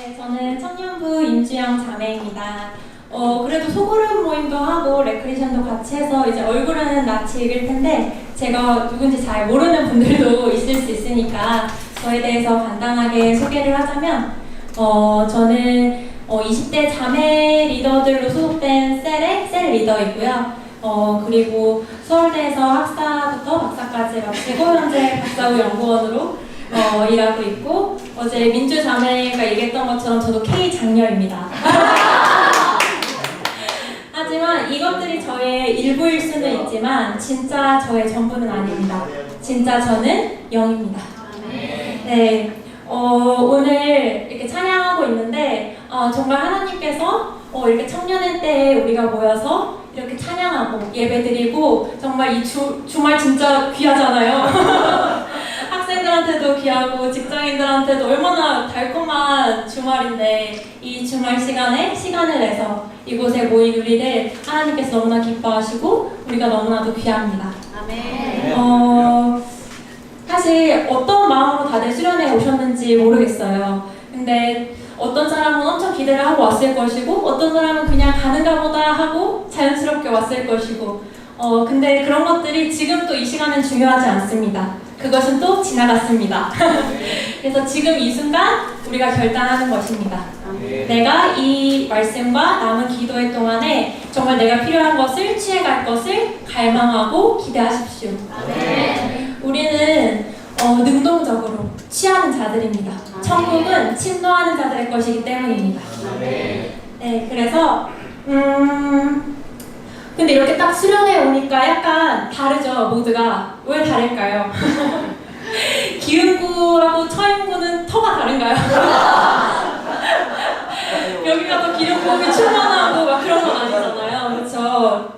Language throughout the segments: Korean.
네, 저는 청년부 임주영 자매입니다. 그래도 소그룹 모임도 하고 레크레이션도 같이 해서 이제 얼굴은 낯이 익을 텐데 제가 누군지 잘 모르는 분들도 있을 수 있으니까 저에 대해서 간단하게 소개를 하자면 저는 20대 자매 리더들로 소속된 셀의 셀 리더이고요. 그리고 서울대에서 학사부터 박사까지 마치고 현재 박사후 연구원으로 일하고 있고, 어제 민주자매가 얘기했던 것처럼 저도 K 장녀입니다. 하지만 이것들이 저의 일부일 수는 있지만 진짜 저의 전부는 아닙니다. 진짜 저는 영입니다. 네, 오늘 이렇게 찬양하고 있는데 정말 하나님께서 이렇게 청년의 때에 우리가 모여서 이렇게 찬양하고 예배드리고, 정말 이 주말 진짜 귀하잖아요. 학생들한테도 귀하고 직장인들한테도 얼마나 달콤한 주말인데, 이 주말 시간에 시간을 내서 이곳에 모인 우리를 하나님께서 너무나 기뻐하시고 우리가 너무나도 귀합니다. 아멘. 사실 어떤 마음으로 다들 수련회 오셨는지 모르겠어요. 근데 어떤 사람은 엄청 기대를 하고 왔을 것이고, 어떤 사람은 그냥 가는가 보다 하고 자연스럽게 왔을 것이고, 근데 그런 것들이 지금 또 이 시간은 중요하지 않습니다. 그것은 또 지나갔습니다. 그래서 지금 이 순간 우리가 결단하는 것입니다. 내가 이 말씀과 남은 기도회 동안에 정말 내가 필요한 것을 취해갈 것을 갈망하고 기대하십시오. 우리는 능동적으로 취하는 자들입니다. 천국은 침노하는 자들의 것이기 때문입니다. 네, 그래서 근데 이렇게 딱 수련회 오니까 약간 다르죠, 모두가. 왜 다를까요? 기흥구하고 처인구는 터가 다른가요? 여기가 더 기흥구하고 충만하고 막 그런 건 아니잖아요, 그렇죠?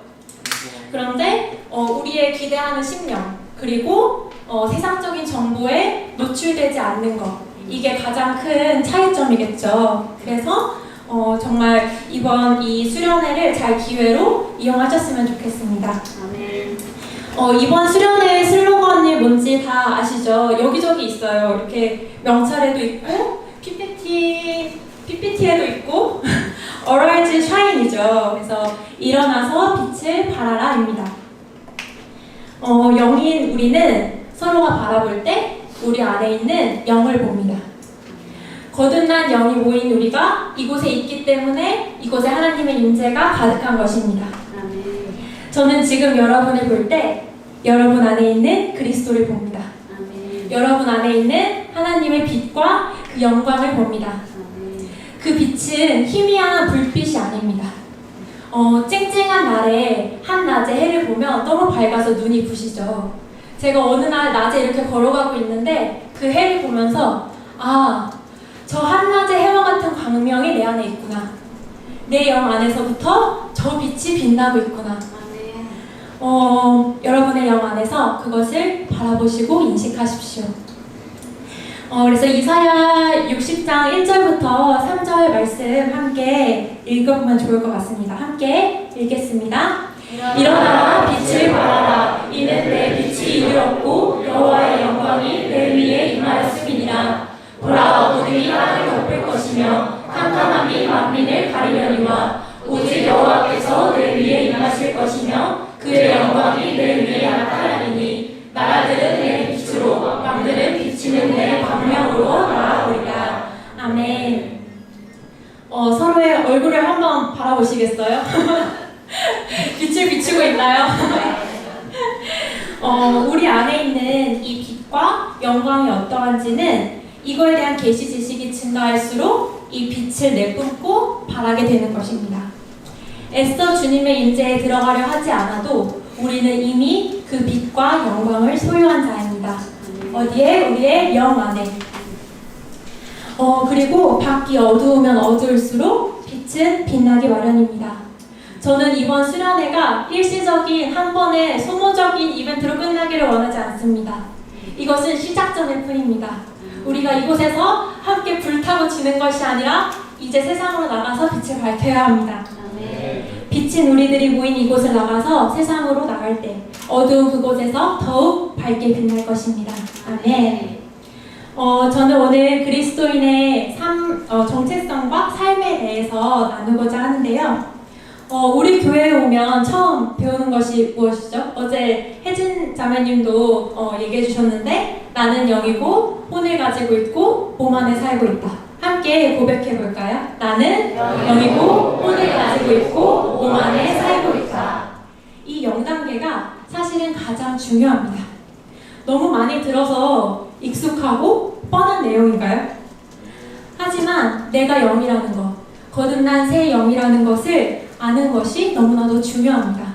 그런데 우리의 기대하는 심령, 그리고 세상적인 정보에 노출되지 않는 것, 이게 가장 큰 차이점이겠죠. 그래서 정말 이번 이 수련회를 잘 기회로 이용하셨으면 좋겠습니다. 이번 수련회 슬로건이 뭔지 다 아시죠? 여기저기 있어요. 이렇게 명찰에도 있고 PPT에도 있고 Arise Shine이죠. 그래서 일어나서 빛을 발하라입니다. 영인 우리는 서로가 바라볼 때 우리 안에 있는 영을 봅니다. 거듭난 영이 모인 우리가 이곳에 있기 때문에 이곳에 하나님의 임재가 가득한 것입니다. 저는 지금 여러분을 볼 때 여러분 안에 있는 그리스도를 봅니다. 여러분 안에 있는 하나님의 빛과 그 영광을 봅니다. 그 빛은 희미한 불빛이 아닙니다. 쨍쨍한 날에 한낮에 해를 보면 너무 밝아서 눈이 부시죠. 제가 어느 날 낮에 이렇게 걸어가고 있는데 그 해를 보면서 저 한낮의 해와 같은 광명이 내 안에 있구나. 내 영 안에서부터 저 빛이 빛나고 있구나. 여러분의 영 안에서 그것을 바라보시고 인식하십시오. 그래서 이사야 60장 1절부터 3절 말씀 함께 읽어보면 좋을 것 같습니다. 함께 읽겠습니다. 일어나라 빛을 발하라. 이는 내 빛이 이르렀고 여호와의 영광이 내 위에 임하였음이니라. 보라, 어둠이 땅을 덮을 것이며 캄캄함이 만민을 가리려니와 오직 여호와께서 내 위에 임하실 것이며 그의 영광이 내 위에 나타나리니 나라들은 내 빛으로 왕들은 비치는 내 광명으로 나아오리라. 아멘. 서로의 얼굴을 한번 바라보시겠어요? 빛을 비추고 있나요? 우리 안에 있는 이 빛과 영광이 어떠한지는 이거에 대한 계시 지식이 증가할수록 이 빛을 내뿜고 바라게 되는 것입니다. 애써 주님의 임재에 들어가려 하지 않아도 우리는 이미 그 빛과 영광을 소유한 자입니다. 어디에? 우리의 영 안에. 그리고 밖이 어두우면 어두울수록 빛은 빛나기 마련입니다. 저는 이번 수련회가 일시적인 한 번의 소모적인 이벤트로 끝나기를 원하지 않습니다. 이것은 시작점일 뿐입니다. 우리가 이곳에서 함께 불타고 지는 것이 아니라 이제 세상으로 나가서 빛을 밝혀야 합니다. 빛인 우리들이 모인 이곳을 나가서 세상으로 나갈 때 어두운 그곳에서 더욱 밝게 빛날 것입니다. 아멘. 저는 오늘 그리스도인의 정체성과 삶에 대해서 나누고자 하는데요. 우리 교회에 오면 처음 배우는 것이 무엇이죠? 어제 혜진 자매님도 얘기해 주셨는데, 나는 영이고 혼을 가지고 있고 몸 안에 살고 있다. 함께 고백해 볼까요? 나는 영이고 혼을 가지고 있고 몸 안에 살고 있다. 이 영단계가 사실은 가장 중요합니다. 너무 많이 들어서 익숙하고 뻔한 내용인가요? 하지만 내가 영이라는 것, 거듭난 새 영이라는 것을 아는 것이 너무나도 중요합니다.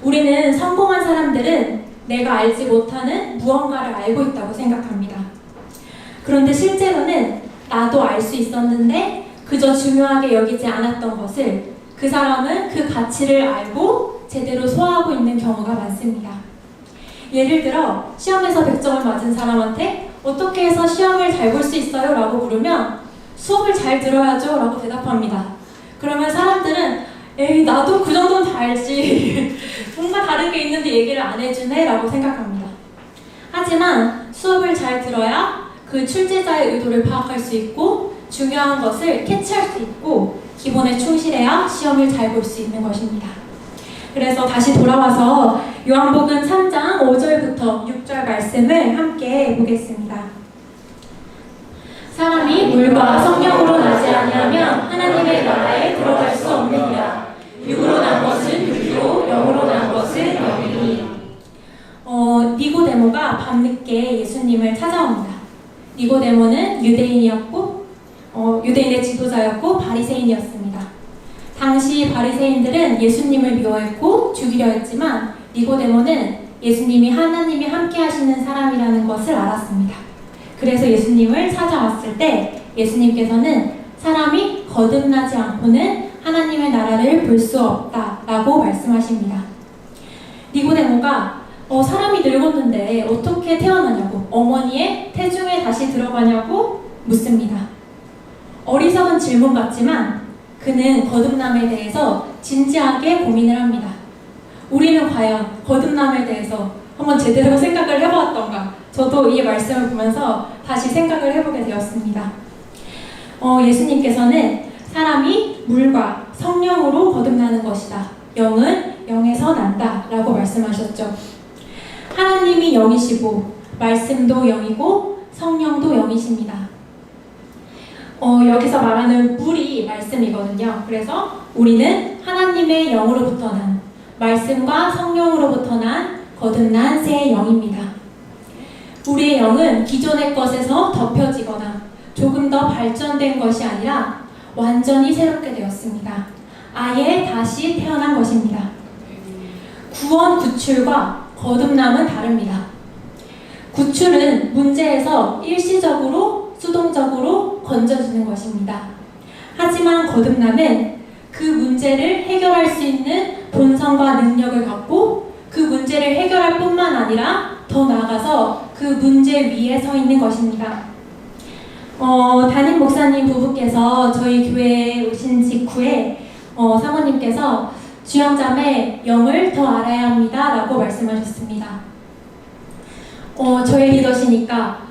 우리는 성공한 사람들은 내가 알지 못하는 무언가를 알고 있다고 생각합니다. 그런데 실제로는 나도 알 수 있었는데 그저 중요하게 여기지 않았던 것을 그 사람은 그 가치를 알고 제대로 소화하고 있는 경우가 많습니다. 예를 들어 시험에서 100점을 맞은 사람한테 어떻게 해서 시험을 잘 볼 수 있어요? 라고 물으면 수업을 잘 들어야죠 라고 대답합니다. 그러면 사람들은 에이 나도 그 정도는 다 알지 뭔가 다른 게 있는데 얘기를 안 해주네 라고 생각합니다. 하지만 수업을 잘 들어야 그 출제자의 의도를 파악할 수 있고 중요한 것을 캐치할 수 있고 기본에 충실해야 시험을 잘 볼 수 있는 것입니다. 그래서 다시 돌아와서 요한복음 3장 5절부터 6절 말씀을 함께 보겠습니다. 사람이 물과 성령으로 나지 아니하면 하나님의 나라에 들어갈 수 없느니라. 육으로 난 것은 육이요 영으로 난 것은 영이니. 니고데모가 밤늦게 예수님을 찾아옵니다. 니고데모는 유대인이었고 유대인의 지도자였고 바리새인이었습니다. 당시 바리새인들은 예수님을 미워했고 죽이려 했지만 니고데모는 예수님이 하나님이 함께 하시는 사람이라는 것을 알았습니다. 그래서 예수님을 찾아왔을 때 예수님께서는 사람이 거듭나지 않고는 하나님의 나라를 볼 수 없다라고 말씀하십니다. 니고데모가 사람이 늙었는데 어떻게 태어나냐고, 어머니의 태중에 다시 들어가냐고 묻습니다. 어리석은 질문 같지만 그는 거듭남에 대해서 진지하게 고민을 합니다. 우리는 과연 거듭남에 대해서 한번 제대로 생각을 해보았던가? 저도 이 말씀을 보면서 다시 생각을 해보게 되었습니다. 예수님께서는 사람이 물과 성령으로 거듭나는 것이다. 영은 영에서 난다 라고 말씀하셨죠. 하나님이 영이시고 말씀도 영이고 성령도 영이십니다. 여기서 말하는 물이 말씀이거든요. 그래서 우리는 하나님의 영으로부터 난 말씀과 성령으로부터 난 거듭난 새 영입니다. 우리의 영은 기존의 것에서 덮여지거나 조금 더 발전된 것이 아니라 완전히 새롭게 되었습니다. 아예 다시 태어난 것입니다. 구원 구출과 거듭남은 다릅니다. 구출은 문제에서 일시적으로 수동적으로 건져주는 것입니다. 하지만 거듭남은 그 문제를 해결할 수 있는 본성과 능력을 갖고 그 문제를 해결할 뿐만 아니라 더 나아가서 그 문제 위에 서 있는 것입니다. 담임 목사님 부부께서 저희 교회에 오신 직후에 사모님께서 주영자매 영을 더 알아야 합니다 라고 말씀하셨습니다. 저희 리더시니까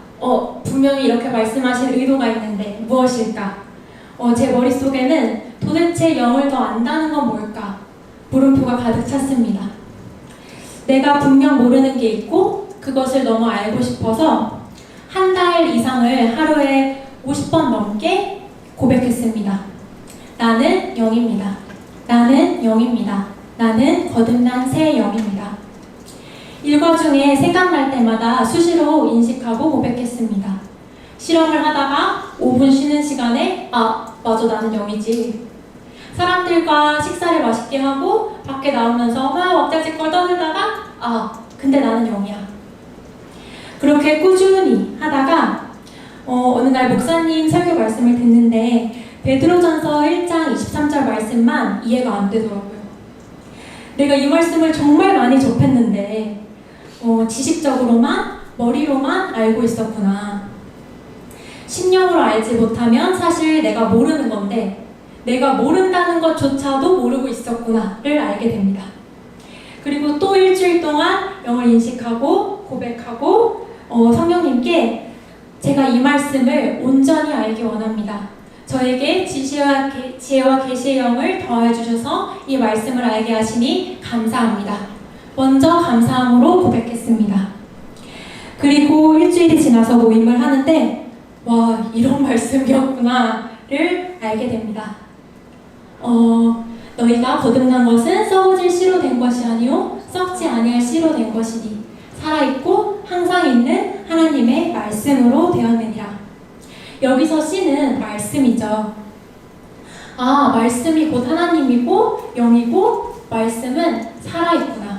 분명히 이렇게 말씀하실 의도가 있는데 무엇일까? 제 머릿속에는 도대체 영을 더 안다는 건 뭘까? 물음표가 가득 찼습니다. 내가 분명 모르는 게 있고 그것을 너무 알고 싶어서 한 달 이상을 하루에 50번 넘게 고백했습니다. 나는 영입니다. 나는 영입니다. 나는 거듭난 새 영입니다. 일과 중에 생각날 때마다 수시로 인식하고 고백했습니다. 실험을 하다가 5분 쉬는 시간에 맞아 나는 영이지. 사람들과 식사를 맛있게 하고 밖에 나오면서 막 왁자지껄 떠들다가 근데 나는 영이야. 그렇게 꾸준히 하다가 어느 날 목사님 설교 말씀을 듣는데 베드로전서 1장 23절 말씀만 이해가 안 되더라고요. 내가 이 말씀을 정말 많이 접했는데 지식적으로만 머리로만 알고 있었구나. 심령으로 알지 못하면 사실 내가 모르는 건데 내가 모른다는 것조차도 모르고 있었구나를 알게 됩니다. 그리고 또 일주일 동안 영을 인식하고 고백하고 성령님께 제가 이 말씀을 온전히 알기 원합니다. 저에게 지혜와 계시의 영을 더해 주셔서 이 말씀을 알게 하시니 감사합니다. 먼저 감사함으로 고백했습니다. 그리고 일주일이 지나서 모임을 하는데 와, 이런 말씀이었구나를 알게 됩니다. 너희가 거듭난 것은 썩어질 씨로 된 것이 아니요 썩지 아니할 씨로 된 것이니 살아있고 항상 있는 하나님의 말씀으로 되었느니라. 여기서 씨는 말씀이죠. 아, 말씀이 곧 하나님이고 영이고 말씀은 살아있구나.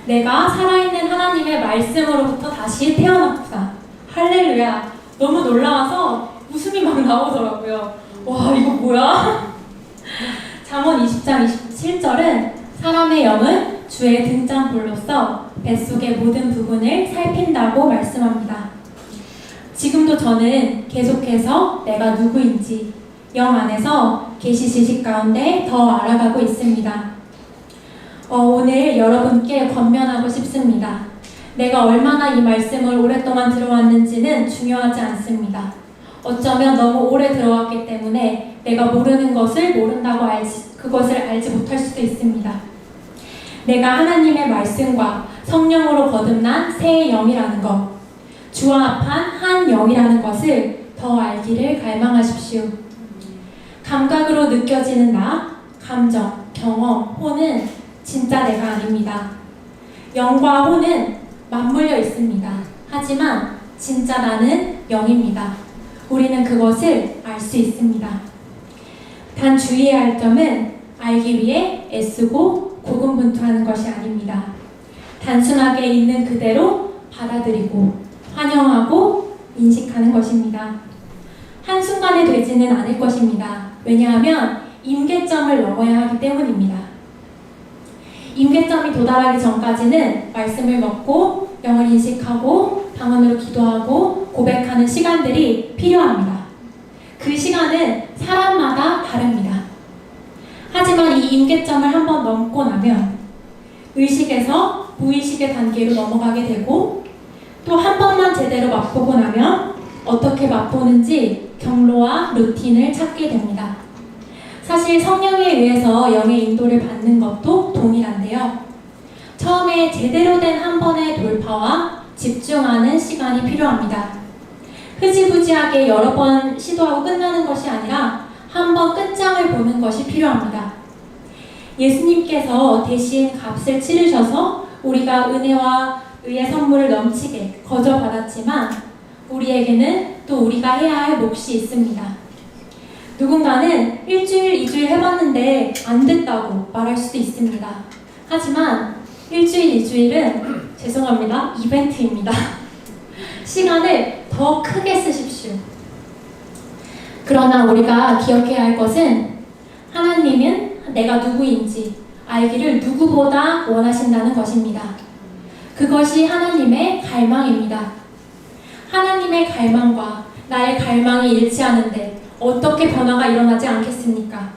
내가 살아있는 하나님의 말씀으로부터 다시 태어났구나. 할렐루야. 너무 놀라워서 웃음이 막 나오더라고요. 와, 이거 뭐야? 잠언 20장 27절은 사람의 영은 주의 등잔볼로서 뱃속의 모든 부분을 살핀다고 말씀합니다. 지금도 저는 계속해서 내가 누구인지 영 안에서 계시 지식 가운데 더 알아가고 있습니다. 오늘 여러분께 권면하고 싶습니다. 내가 얼마나 이 말씀을 오랫동안 들어왔는지는 중요하지 않습니다. 어쩌면 너무 오래 들어왔기 때문에 내가 모르는 것을 모른다고 그것을 알지 못할 수도 있습니다. 내가 하나님의 말씀과 성령으로 거듭난 새 영이라는 것, 주와 합한 한 영이라는 것을 더 알기를 갈망하십시오. 감각으로 느껴지는 나, 감정, 경험, 혼은 진짜 내가 아닙니다. 영과 혼은 맞물려 있습니다. 하지만 진짜 나는 영입니다. 우리는 그것을 알 수 있습니다. 단 주의해야 할 점은 알기 위해 애쓰고 고군분투하는 것이 아닙니다. 단순하게 있는 그대로 받아들이고 환영하고 인식하는 것입니다. 한순간에 되지는 않을 것입니다. 왜냐하면 임계점을 넘어야 하기 때문입니다. 임계점이 도달하기 전까지는 말씀을 먹고 영을 인식하고 방언으로 기도하고 고백하는 시간들이 필요합니다. 그 시간은 사람마다 다릅니다. 하지만 이 임계점을 한번 넘고 나면 의식에서 무의식의 단계로 넘어가게 되고 또 한 번만 제대로 맛보고 나면 어떻게 맛보는지 경로와 루틴을 찾게 됩니다. 사실 성령에 의해서 영의 인도를 받는 것도 동일한데요. 처음에 제대로 된 한 번의 돌파와 집중하는 시간이 필요합니다. 흐지부지하게 여러 번 시도하고 끝나는 것이 아니라 한 번 끝장을 보는 것이 필요합니다. 예수님께서 대신 값을 치르셔서 우리가 은혜와 의의 선물을 넘치게 거저 받았지만 우리에게는 또 우리가 해야 할 몫이 있습니다. 누군가는 일주일, 2주일 해봤는데 안 됐다고 말할 수도 있습니다. 하지만 일주일, 2주일은 죄송합니다. 이벤트입니다. 시간을 더 크게 쓰십시오. 그러나 우리가 기억해야 할 것은 하나님은 내가 누구인지 알기를 누구보다 원하신다는 것입니다. 그것이 하나님의 갈망입니다. 하나님의 갈망과 나의 갈망이 일치하는데 어떻게 변화가 일어나지 않겠습니까?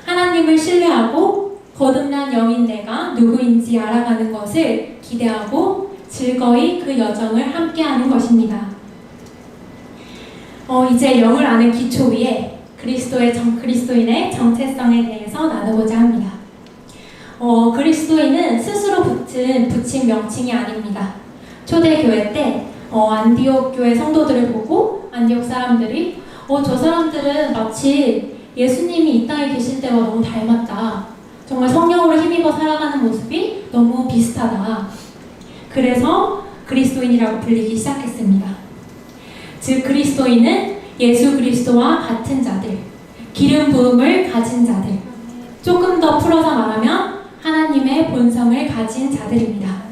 하나님을 신뢰하고 거듭난 영인 내가 누구인지 알아가는 것을 기대하고 즐거이 그 여정을 함께하는 것입니다. 이제 영을 아는 기초 위에 그리스도인의 정체성에 대해서 나누고자 합니다. 그리스도인은 스스로 붙인 명칭이 아닙니다. 초대교회 때 안디옥 교회 성도들을 보고 안디옥 사람들이 저 사람들은 마치 예수님이 이 땅에 계실 때와 너무 닮았다. 정말 성령으로 힘입어 살아가는 모습이 너무 비슷하다. 그래서 그리스도인이라고 불리기 시작했습니다. 즉 그리스도인은 예수 그리스도와 같은 자들, 기름 부음을 가진 자들, 조금 더 풀어서 말하면 하나님의 본성을 가진 자들입니다.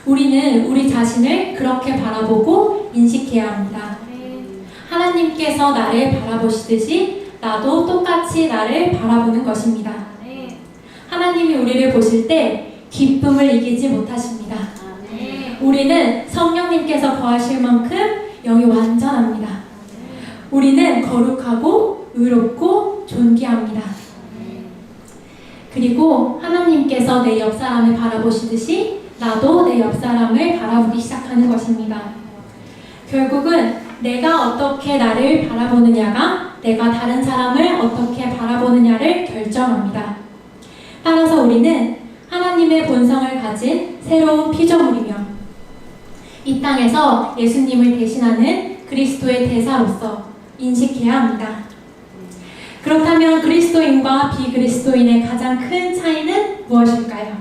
우리는 우리 자신을 그렇게 바라보고 인식해야 합니다. 하나님께서 나를 바라보시듯이 나도 똑같이 나를 바라보는 것입니다. 하나님이 우리를 보실 때 기쁨을 이기지 못하십니다. 우리는 성령님께서 거하실 만큼 영이 완전합니다. 우리는 거룩하고 의롭고 존귀합니다. 그리고 하나님께서 내 옆 사람을 바라보시듯이 나도 내 옆 사람을 바라보기 시작하는 것입니다. 결국은 내가 어떻게 나를 바라보느냐가 내가 다른 사람을 어떻게 바라보느냐를 결정합니다. 따라서 우리는 하나님의 본성을 가진 새로운 피조물이며 이 땅에서 예수님을 대신하는 그리스도의 대사로서 인식해야 합니다. 그렇다면 그리스도인과 비그리스도인의 가장 큰 차이는 무엇일까요?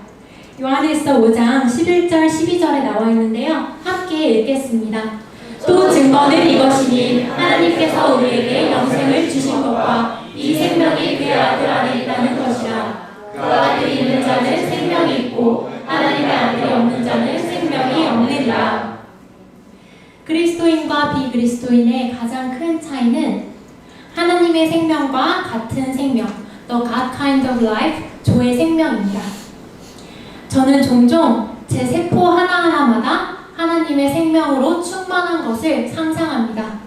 요한일서 5장 11절 12절에 나와 있는데요. 함께 읽겠습니다. 또 증거는 이것이니 하나님께서 우리에게 영생을 주신 것과 이 생명이 그의 아들 안에 있다는 것이라. 그 아들이 있는 자는 생명이 있고 하나님의 아들이 없는 자는 생명이 없느니라. 그리스도인과 비그리스도인의 가장 큰 차이는 하나님의 생명과 같은 생명, the God kind of life, 조의 생명입니다. 저는 종종 제 세포 하나하나마다 하나님의 생명으로 충만한 것을 상상합니다.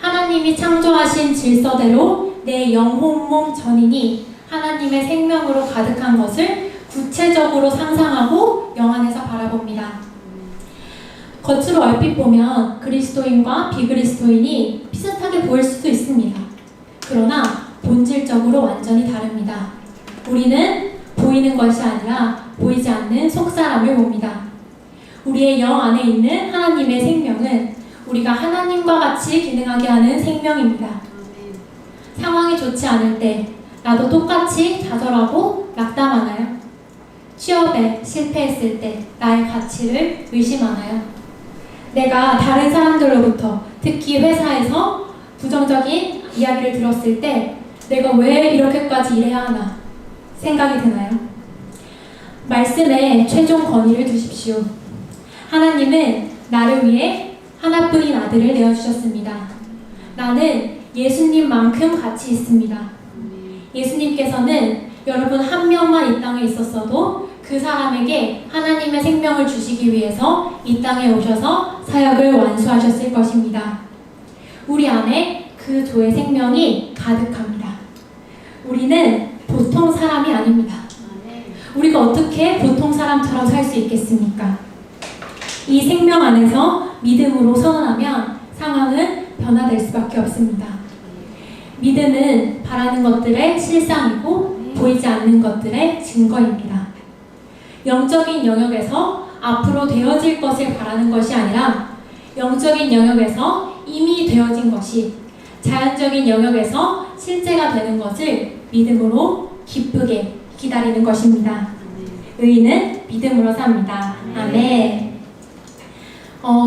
하나님이 창조하신 질서대로 내 영혼, 몸, 전인이 하나님의 생명으로 가득한 것을 구체적으로 상상하고 영안에서 바라봅니다. 겉으로 얼핏 보면 그리스도인과 비그리스도인이 비슷하게 보일 수도 있습니다. 그러나 본질적으로 완전히 다릅니다. 우리는 보이는 것이 아니라 보이지 않는 속사람을 봅니다. 우리의 영 안에 있는 하나님의 생명은 우리가 하나님과 같이 기능하게 하는 생명입니다. 상황이 좋지 않을 때 나도 똑같이 좌절하고 낙담하나요? 취업에 실패했을 때 나의 가치를 의심하나요? 내가 다른 사람들로부터, 특히 회사에서 부정적인 이야기를 들었을 때 내가 왜 이렇게까지 일해야 하나 생각이 드나요? 말씀에 최종 권위를 두십시오. 하나님은 나를 위해 하나뿐인 아들을 내어주셨습니다. 나는 예수님만큼 가치 있습니다. 예수님께서는 여러분 한 명만 이 땅에 있었어도 그 사람에게 하나님의 생명을 주시기 위해서 이 땅에 오셔서 사역을 완수하셨을 것입니다. 우리 안에 그 조의 생명이 가득합니다. 우리는 보통 사람이 아닙니다. 우리가 어떻게 보통 사람처럼 살 수 있겠습니까? 이 생명 안에서 믿음으로 선언하면 상황은 변화될 수밖에 없습니다. 믿음은 바라는 것들의 실상이고 보이지 않는 것들의 증거입니다. 영적인 영역에서 앞으로 되어질 것을 바라는 것이 아니라 영적인 영역에서 이미 되어진 것이 자연적인 영역에서 실제가 되는 것을 믿음으로 기쁘게 기다리는 것입니다. 의인은 믿음으로 삽니다. 아멘.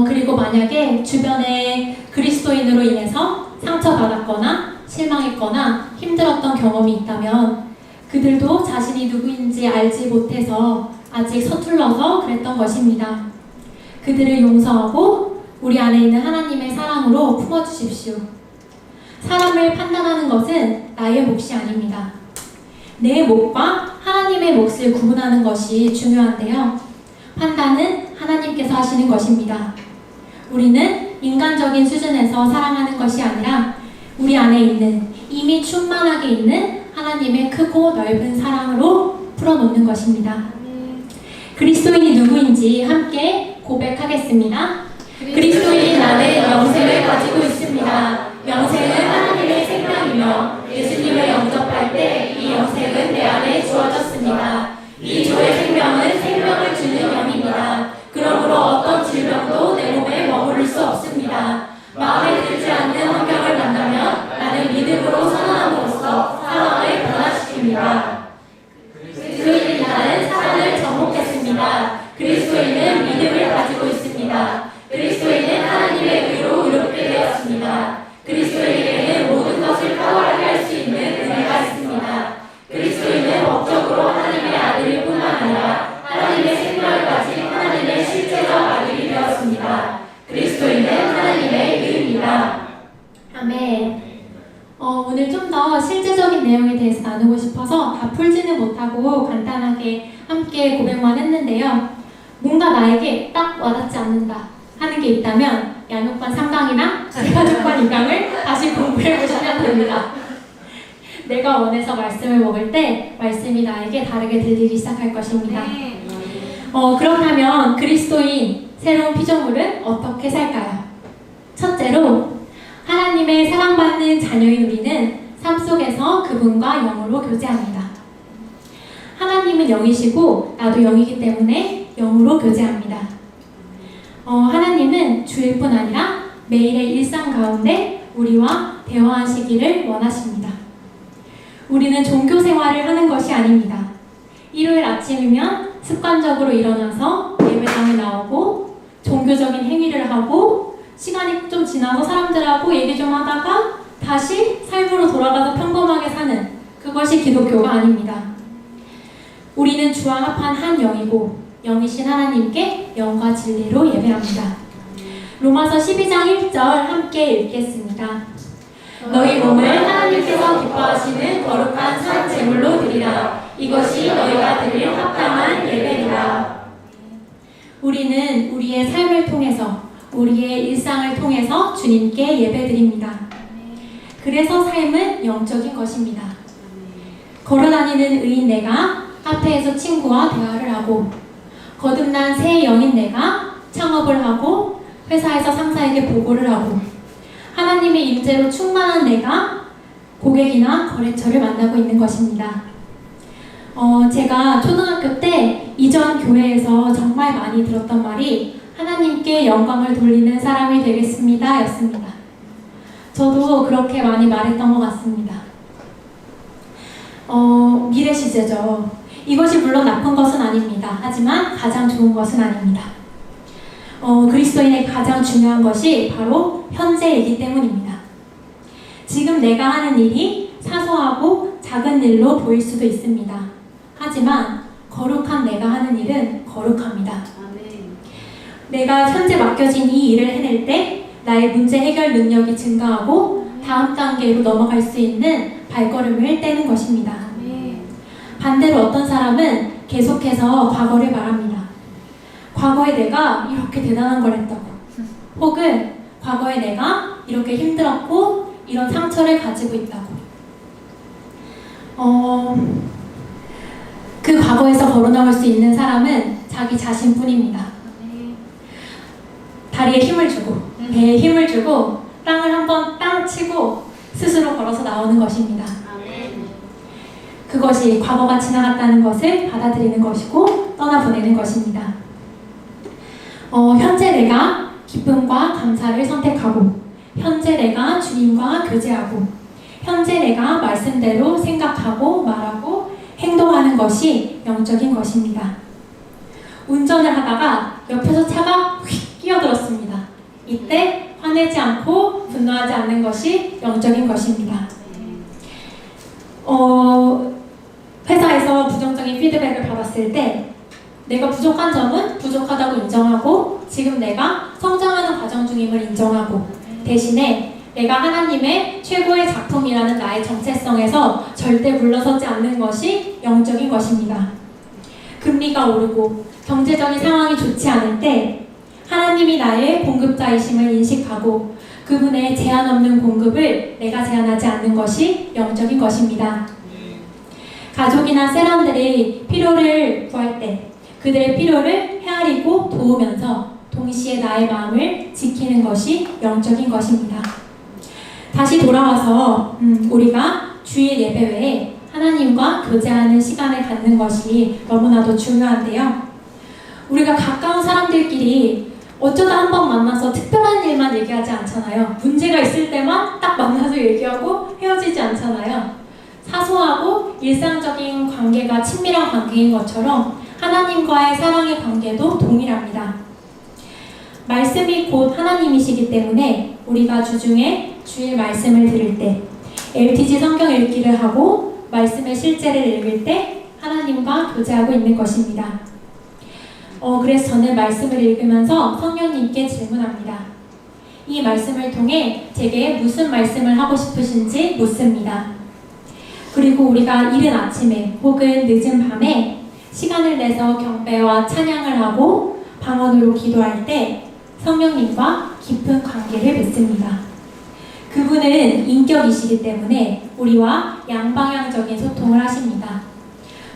그리고 만약에 주변에 그리스도인으로 인해서 상처받았거나 실망했거나 힘들었던 경험이 있다면 그들도 자신이 누구인지 알지 못해서 아직 서툴러서 그랬던 것입니다. 그들을 용서하고 우리 안에 있는 하나님의 사랑으로 품어주십시오. 사람을 판단하는 것은 나의 몫이 아닙니다. 내 몫과 하나님의 몫을 구분하는 것이 중요한데요. 판단은 하나님께서 하시는 것입니다. 우리는 인간적인 수준에서 사랑하는 것이 아니라 우리 안에 있는 이미 충만하게 있는 하나님의 크고 넓은 사랑으로 풀어놓는 것입니다. 그리스도인이 누구인지 함께 고백하겠습니다. 그리스도인 나는 영생을 가지고 있습니다. 영생은 하나님의 생명이며 예수님을 영접할 때 이 영생은 내 안에 주어졌습니다. 이 조의 생명은 생명을 주는 영입니다. 그러므로 어떤 질병도 내 몸에 머무를 수 없습니다. 마음에 들지 않는 환경을 만나면 나는 믿음으로 선언함으로써 상황을 변화시킵니다. 그리스도인 나는 사단을 정복했습니다. 그리스도인은 믿음을 가지고 있습니다. 그리스도인은 하나님의 의로 의롭게 되었습니다. 그리스도인에게는 모든 것을 탁월하게 할 수 있는 은혜가 있습니다. 그리스도인은 법적으로 하나님의 아들일 뿐만 아니라 하나님의 생명을 가진 하나님의 실제적 아들이 되었습니다. 그리스도인은 하나님의 의입니다. 아멘. 오늘 좀 더 실제적인 내용에 대해서 나누고 싶어서 다 풀지는 못하고 간단하게 함께 고백만 했는데요. 뭔가 나에게 딱 와닿지 않는다 하는 게 있다면 양육반 3강이나 제가족반 2강을 다시 공부해보시면 됩니다. 내가 원해서 말씀을 먹을 때 말씀이 나에게 다르게 들리기 시작할 것입니다. 그렇다면 그리스도인 새로운 피조물은 어떻게 살까요? 첫째로, 하나님의 사랑받는 자녀인 우리는 삶 속에서 그분과 영으로 교제합니다. 하나님은 영이시고 나도 영이기 때문에 영으로 교제합니다. 하나님은 주일 뿐 아니라 매일의 일상 가운데 우리와 대화하시기를 원하십니다. 우리는 종교 생활을 하는 것이 아닙니다. 일요일 아침이면 습관적으로 일어나서 예배당에 나오고 종교적인 행위를 하고 시간이 좀 지나서 사람들하고 얘기 좀 하다가 다시 삶으로 돌아가서 평범하게 사는, 그것이 기독교가 아닙니다. 우리는 주와 합한 한 영이고 영이신 하나님께 영과 진리로 예배합니다. 로마서 12장 1절 함께 읽겠습니다. 너희 몸을 하나님께서 기뻐하시는 거룩한 산 제물로 드리라. 이것이 너희가 드릴 합당한 예배니라. 우리는 우리의 삶을 통해서, 우리의 일상을 통해서 주님께 예배드립니다. 그래서 삶은 영적인 것입니다. 걸어다니는 의인 내가 카페에서 친구와 대화를 하고, 거듭난 새 영인 내가 창업을 하고 회사에서 상사에게 보고를 하고, 하나님의 임재로 충만한 내가 고객이나 거래처를 만나고 있는 것입니다. 제가 초등학교 때 이전 교회에서 정말 많이 들었던 말이 하나님께 영광을 돌리는 사람이 되겠습니다 였습니다. 저도 그렇게 많이 말했던 것 같습니다. 미래 시제죠. 이것이 물론 나쁜 것은 아닙니다. 하지만 가장 좋은 것은 아닙니다. 그리스도인의 가장 중요한 것이 바로 현재이기 때문입니다. 지금 내가 하는 일이 사소하고 작은 일로 보일 수도 있습니다. 하지만 거룩한 내가 하는 일은 거룩합니다. 내가 현재 맡겨진 이 일을 해낼 때 나의 문제 해결 능력이 증가하고 다음 단계로 넘어갈 수 있는 발걸음을 떼는 것입니다. 반대로 어떤 사람은 계속해서 과거를 말합니다. 과거에 내가 이렇게 대단한 걸 했다고, 혹은 과거에 내가 이렇게 힘들었고 이런 상처를 가지고 있다고. 그 과거에서 걸어나올 수 있는 사람은 자기 자신뿐입니다. 다리에 힘을 주고 배에 힘을 주고 땅을 한번 땅 치고 스스로 걸어서 나오는 것입니다. 그것이 과거가 지나갔다는 것을 받아들이는 것이고 떠나보내는 것입니다. 현재 내가 기쁨과 감사를 선택하고, 현재 내가 주님과 교제하고, 현재 내가 말씀대로 생각하고 말하고 행동하는 것이 영적인 것입니다. 운전을 하다가 옆에서 차가 휙 끼어들었습니다. 이때 화내지 않고 분노하지 않는 것이 영적인 것입니다. 회사에서 부정적인 피드백을 받았을 때 내가 부족한 점은 부족하다고 인정하고 지금 내가 성장하는 과정 중임을 인정하고, 대신에 내가 하나님의 최고의 작품이라는 나의 정체성에서 절대 물러서지 않는 것이 영적인 것입니다. 금리가 오르고 경제적인 상황이 좋지 않을 때 하나님이 나의 공급자이심을 인식하고 그분의 제한 없는 공급을 내가 제한하지 않는 것이 영적인 것입니다. 가족이나 세런들이 필요를 구할 때 그들의 필요를 헤아리고 도우면서 동시에 나의 마음을 지키는 것이 영적인 것입니다. 다시 돌아와서 우리가 주일 예배 외에 하나님과 교제하는 시간을 갖는 것이 너무나도 중요한데요. 우리가 가까운 사람들끼리 어쩌다 한번 만나서 특별한 일만 얘기하지 않잖아요. 문제가 있을 때만 딱 만나서 얘기하고 헤어지지 않잖아요. 사소하고 일상적인 관계가 친밀한 관계인 것처럼 하나님과의 사랑의 관계도 동일합니다. 말씀이 곧 하나님이시기 때문에 우리가 주중에 주일 말씀을 들을 때, LTG 성경 읽기를 하고 말씀의 실제를 읽을 때 하나님과 교제하고 있는 것입니다. 그래서 저는 말씀을 읽으면서 성령님께 질문합니다. 이 말씀을 통해 제게 무슨 말씀을 하고 싶으신지 묻습니다. 그리고 우리가 이른 아침에 혹은 늦은 밤에 시간을 내서 경배와 찬양을 하고 방언으로 기도할 때 성령님과 깊은 관계를 맺습니다. 그분은 인격이시기 때문에 우리와 양방향적인 소통을 하십니다.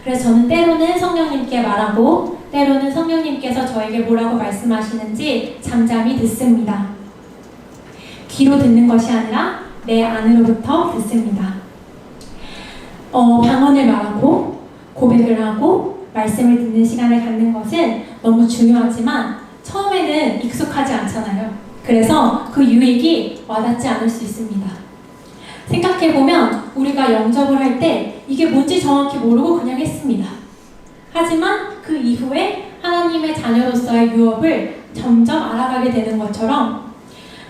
그래서 저는 때로는 성령님께 말하고 때로는 성령님께서 저에게 뭐라고 말씀하시는지 잠잠히 듣습니다. 귀로 듣는 것이 아니라 내 안으로부터 듣습니다. 방언을 말하고 고백을 하고 말씀을 듣는 시간을 갖는 것은 너무 중요하지만 처음에는 익숙하지 않잖아요. 그래서 그 유익이 와닿지 않을 수 있습니다. 생각해보면 우리가 영접을 할 때 이게 뭔지 정확히 모르고 그냥 했습니다. 하지만 그 이후에 하나님의 자녀로서의 유업을 점점 알아가게 되는 것처럼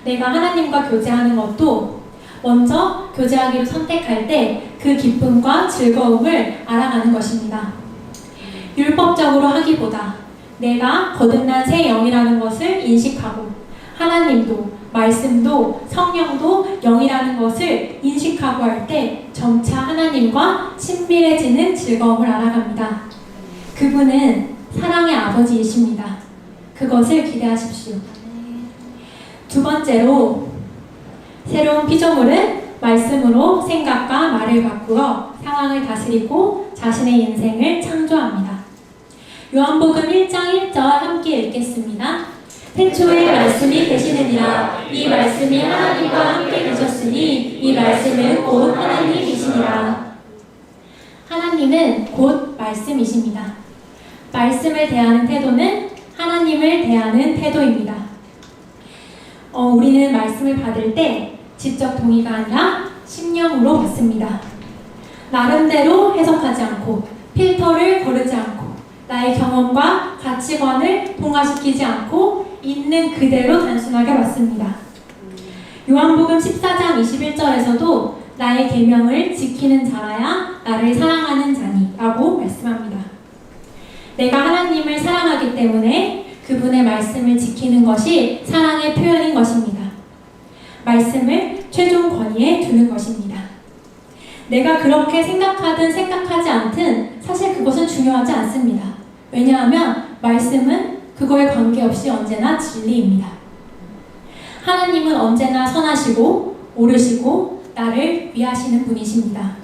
내가 하나님과 교제하는 것도 먼저 교제하기로 선택할 때 그 기쁨과 즐거움을 알아가는 것입니다. 율법적으로 하기보다 내가 거듭난 새 영이라는 것을 인식하고 하나님도, 말씀도, 성령도 영이라는 것을 인식하고 할 때 점차 하나님과 친밀해지는 즐거움을 알아갑니다. 그분은 사랑의 아버지이십니다. 그것을 기대하십시오. 두 번째로, 새로운 피조물은 말씀으로 생각과 말을 바꾸어 상황을 다스리고 자신의 인생을 창조합니다. 요한복음 1장 1절 함께 읽겠습니다. 태초에 말씀이 계시느니라. 이 말씀이 하나님과 함께 계셨으니 이 말씀은 곧 하나님이시니라. 하나님은 곧 말씀이십니다. 말씀을 대하는 태도는 하나님을 대하는 태도입니다. 우리는 말씀을 받을 때 지적 동의가 아니라 심령으로 받습니다. 나름대로 해석하지 않고 필터를 거르지 않고 나의 경험과 가치관을 동화시키지 않고 있는 그대로 단순하게 받습니다. 요한복음 14장 21절에서도 나의 계명을 지키는 자라야 나를 사랑하는 자니 라고 말씀합니다. 내가 하나님을 사랑하기 때문에 그분의 말씀을 지키는 것이 사랑의 표현인 것입니다. 말씀을 최종 권위에 두는 것입니다. 내가 그렇게 생각하든 생각하지 않든 사실 그것은 중요하지 않습니다. 왜냐하면 말씀은 그거에 관계없이 언제나 진리입니다. 하나님은 언제나 선하시고 옳으시고 나를 위하시는 분이십니다.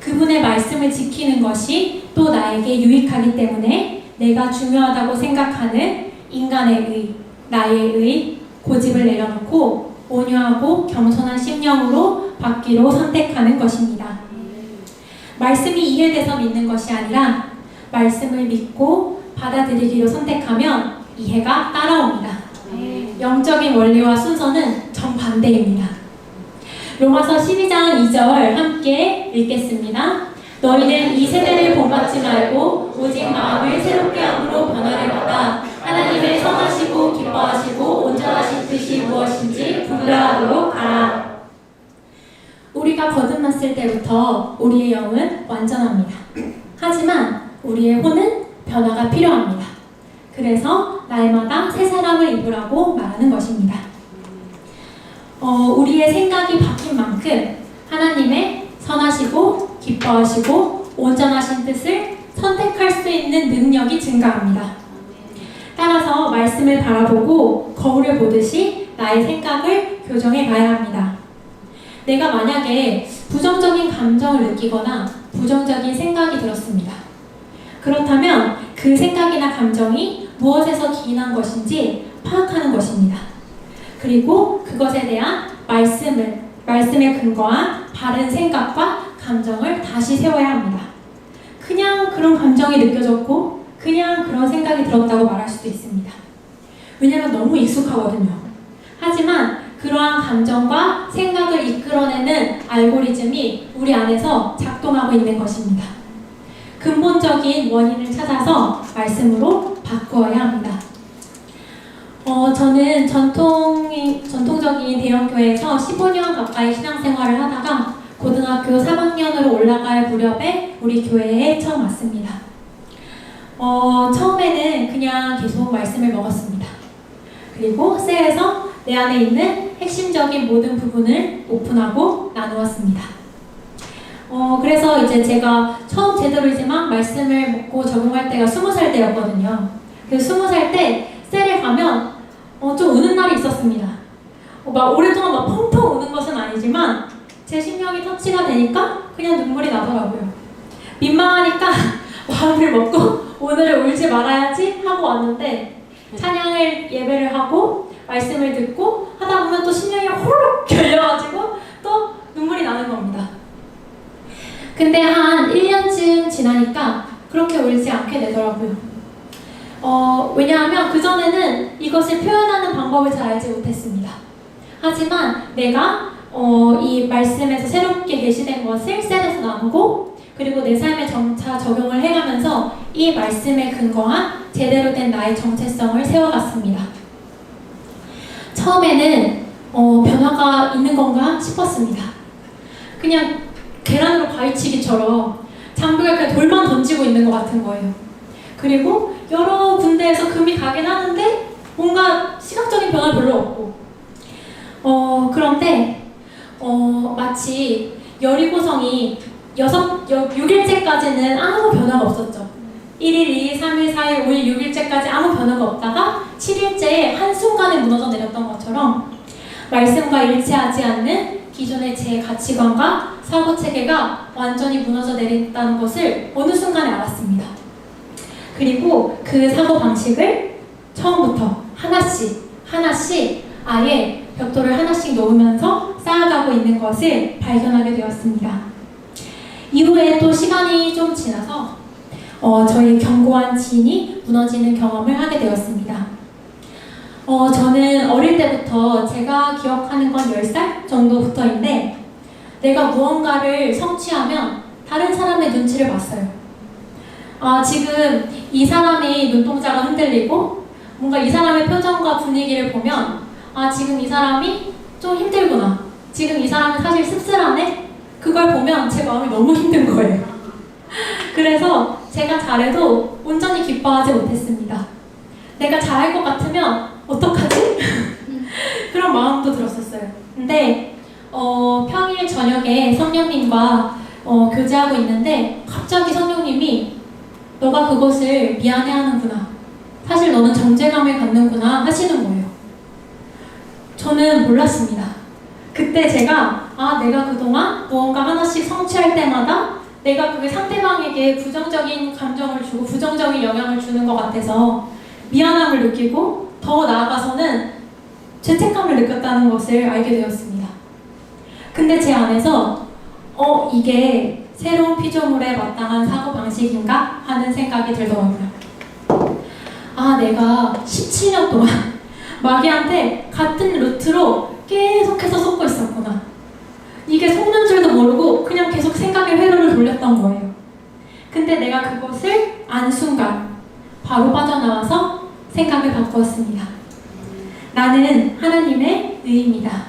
그분의 말씀을 지키는 것이 또 나에게 유익하기 때문에 내가 중요하다고 생각하는 인간의 의, 나의 의, 고집을 내려놓고 온유하고 겸손한 심령으로 받기로 선택하는 것입니다. 말씀이 이해돼서 믿는 것이 아니라 말씀을 믿고 받아들이기로 선택하면 이해가 따라옵니다. 영적인 원리와 순서는 정반대입니다. 로마서 12장 2절 함께 읽겠습니다. 너희는 이 세대를 본받지 말고 오직 마음을 새롭게 함으로 변화를 받아 하나님의 선하시고 기뻐하시고 온전하신 뜻이 무엇인지 분별하도록 하라. 우리가 거듭났을 때부터 우리의 영은 완전합니다. 하지만 우리의 혼은 변화가 필요합니다. 그래서 날마다 새 사람을 입으라고 말하는 것입니다. 우리의 생각이 바뀐 만큼 하나님의 선하시고 기뻐하시고 온전하신 뜻을 선택할 수 있는 능력이 증가합니다. 따라서 말씀을 바라보고 거울을 보듯이 나의 생각을 교정해 가야 합니다. 내가 만약에 부정적인 감정을 느끼거나 부정적인 생각이 들었습니다. 그렇다면 그 생각이나 감정이 무엇에서 기인한 것인지 파악하는 것입니다. 그리고 그것에 대한 말씀에 근거한 바른 생각과 감정을 다시 세워야 합니다. 그냥 그런 감정이 느껴졌고 그냥 그런 생각이 들었다고 말할 수도 있습니다. 왜냐하면 너무 익숙하거든요. 하지만 그러한 감정과 생각을 이끌어내는 알고리즘이 우리 안에서 작동하고 있는 것입니다. 근본적인 원인을 찾아서 말씀으로 바꾸어야 합니다. 저는 전통적인 대형교회에서 15년 가까이 신앙생활을 하다가 고등학교 3학년으로 올라갈 무렵에 우리 교회에 처음 왔습니다. 처음에는 그냥 계속 말씀을 먹었습니다. 그리고 셀에서 내 안에 있는 핵심적인 모든 부분을 오픈하고 나누었습니다. 그래서 이제 제가 처음 제대로이지만 말씀을 먹고 적응할 때가 20살 때였거든요. 그래서 20살 때 셀에 가면 좀 우는 날이 있었습니다. 막 오랫동안 막 펑펑 우는 것은 아니지만 제 심령이 터치가 되니까 그냥 눈물이 나더라고요. 민망하니까 마음을 먹고 오늘은 울지 말아야지 하고 왔는데 찬양을 예배를 하고 말씀을 듣고 하다 보면 또 심령이 호로록 결려가지고 또 눈물이 나는 겁니다. 근데 한 1년쯤 지나니까 그렇게 울지 않게 되더라고요. 왜냐하면 그전에는 이것을 표현하는 방법을 잘 알지 못했습니다. 하지만 내가 이 말씀에서 새롭게 계시된 것을 셋에서 나누고 그리고 내 삶에 점차 적용을 해가면서 이 말씀에 근거한 제대로 된 나의 정체성을 세워갔습니다. 처음에는 변화가 있는 건가 싶었습니다. 그냥 계란으로 바위치기처럼 장벽에 그냥 돌만 던지고 있는 것 같은 거예요. 그리고 여러 군데에서 금이 가긴 하는데 뭔가 시각적인 변화 별로 없고 그런데 마치 여리고성이 6일째까지는 아무 변화가 없었죠. 1일, 2일, 3일, 4일, 5일, 6일째까지 아무 변화가 없다가 7일째에 한순간에 무너져 내렸던 것처럼 말씀과 일치하지 않는 기존의 제 가치관과 사고체계가 완전히 무너져 내렸다는 것을 어느 순간에 알았습니다. 그리고 그 사고방식을 처음부터 하나씩 아예 벽돌을 하나씩 놓으면서 쌓아가고 있는 것을 발견하게 되었습니다. 이후에 또 시간이 좀 지나서 저희 견고한 지인이 무너지는 경험을 하게 되었습니다. 저는 어릴 때부터 제가 기억하는 건 10살 정도부터인데 내가 무언가를 성취하면 다른 사람의 눈치를 봤어요. 지금 이 사람이 눈동자가 흔들리고 뭔가 이 사람의 표정과 분위기를 보면 지금 이 사람이 좀 힘들구나. 지금 이 사람은 사실 씁쓸하네? 그걸 보면 제 마음이 너무 힘든 거예요. 그래서 제가 잘해도 온전히 기뻐하지 못했습니다. 내가 잘할 것 같으면 어떡하지? 그런 마음도 들었었어요. 근데 평일 저녁에 성령님과 교제하고 있는데 갑자기 성령님이 너가 그것을 미안해하는구나. 사실 너는 정죄감을 갖는구나 하시는 거예요. 저는 몰랐습니다. 그때 제가 내가 그동안 무언가 하나씩 성취할 때마다 내가 그게 상대방에게 부정적인 감정을 주고 부정적인 영향을 주는 것 같아서 미안함을 느끼고 더 나아가서는 죄책감을 느꼈다는 것을 알게 되었습니다. 근데 제 안에서 이게 새로운 피조물에 마땅한 사고방식인가 하는 생각이 들더라고요. 내가 17년 동안 마귀한테 같은 루트로 계속해서 속고 있었구나. 이게 속는 줄도 모르고 그냥 계속 생각의 회로를 돌렸던 거예요. 근데 내가 그것을 안 순간 바로 빠져나와서 생각을 바꾸었습니다. 나는 하나님의 의입니다.